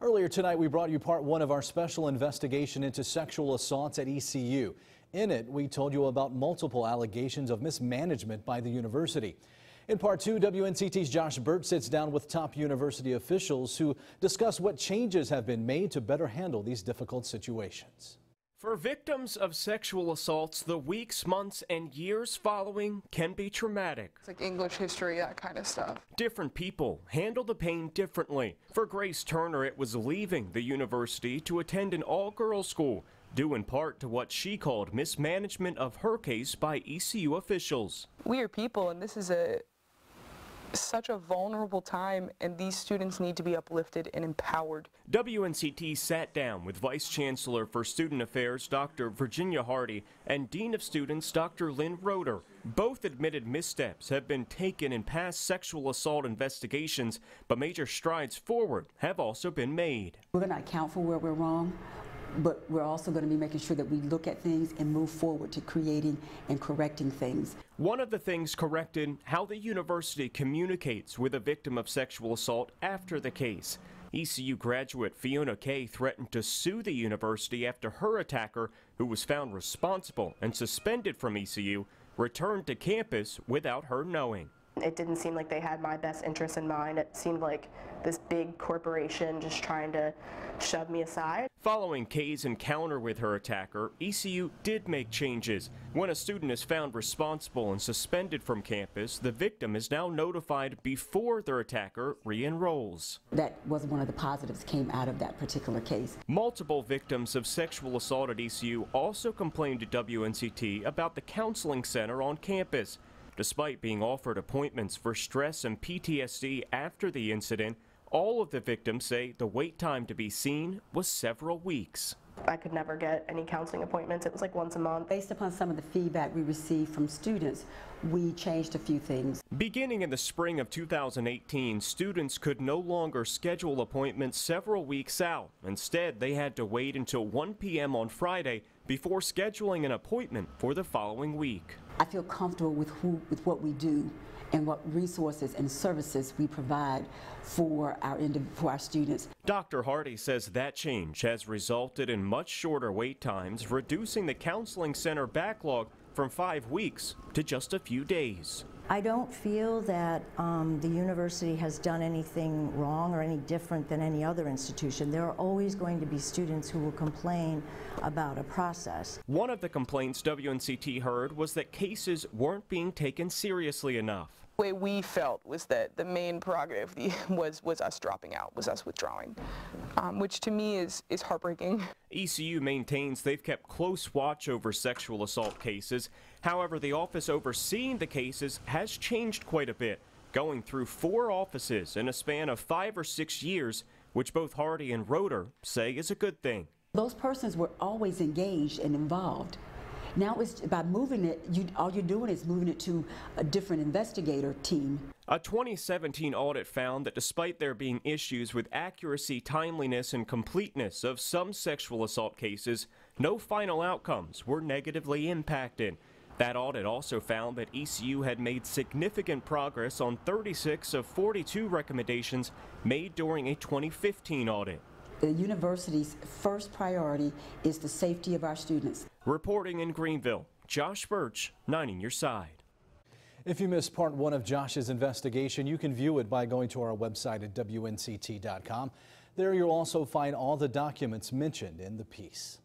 Earlier tonight, we brought you part one of our special investigation into sexual assaults at ECU. In it, we told you about multiple allegations of mismanagement by the university. In part two, WNCT's Josh Burt sits down with top university officials who discuss what changes have been made to better handle these difficult situations. For victims of sexual assaults, the weeks, months, and years following can be traumatic. It's like English history, that kind of stuff. Different people handle the pain differently. For Grace Turner, it was leaving the university to attend an all-girls school, due in part to what she called mismanagement of her case by ECU officials. We are people, and this is such a vulnerable time, and these students need to be uplifted and empowered. WNCT sat down with Vice Chancellor for Student Affairs, Dr. Virginia Hardy, and Dean of Students, Dr. Lynn Roeder. Both admitted missteps have been taken in past sexual assault investigations, but major strides forward have also been made. We're going to account for where we're wrong, but we're also going to be making sure that we look at things and move forward to creating and correcting things. One of the things corrected, how the university communicates with a victim of sexual assault after the case. ECU graduate Fiona Kay threatened to sue the university after her attacker, who was found responsible and suspended from ECU, returned to campus without her knowing. It didn't seem like they had my best interest in mind. It seemed like this big corporation just trying to shove me aside. Following Kay's encounter with her attacker, ECU did make changes. When a student is found responsible and suspended from campus, the victim is now notified before their attacker re-enrolls. That was one of the positives came out of that particular case. Multiple victims of sexual assault at ECU also complained to WNCT about the counseling center on campus. Despite being offered appointments for stress and PTSD after the incident, all of the victims say the wait time to be seen was several weeks. I could never get any counseling appointments. It was like once a month. Based upon some of the feedback we received from students, we changed a few things. Beginning in the spring of 2018, students could no longer schedule appointments several weeks out. Instead, they had to wait until 1 p.m. on Friday before scheduling an appointment for the following week. I feel comfortable with what we do and what resources and services we provide for our students. Dr. Hardy says that change has resulted in much shorter wait times, reducing the counseling center backlog from 5 weeks to just a few days. I don't feel that the university has done anything wrong or any different than any other institution. There are always going to be students who will complain about a process. One of the complaints WNCT heard was that cases weren't being taken seriously enough. The way we felt was that the main prerogative was us dropping out, was us withdrawing, which to me is heartbreaking. ECU maintains they've kept close watch over sexual assault cases. However, the office overseeing the cases has changed quite a bit, going through 4 offices in a span of 5 or 6 years, which both Hardy and Roeder say is a good thing. Those persons were always engaged and involved. Now it's by moving it, all you're doing is moving it to a different investigator team. A 2017 audit found that despite there being issues with accuracy, timeliness, and completeness of some sexual assault cases, no final outcomes were negatively impacted. That audit also found that ECU had made significant progress on 36 of 42 recommendations made during a 2015 audit. The university's first priority is the safety of our students. Reporting in Greenville, Josh Birch, 9 on your side. If you missed part one of Josh's investigation, you can view it by going to our website at WNCT.com. There you'll also find all the documents mentioned in the piece.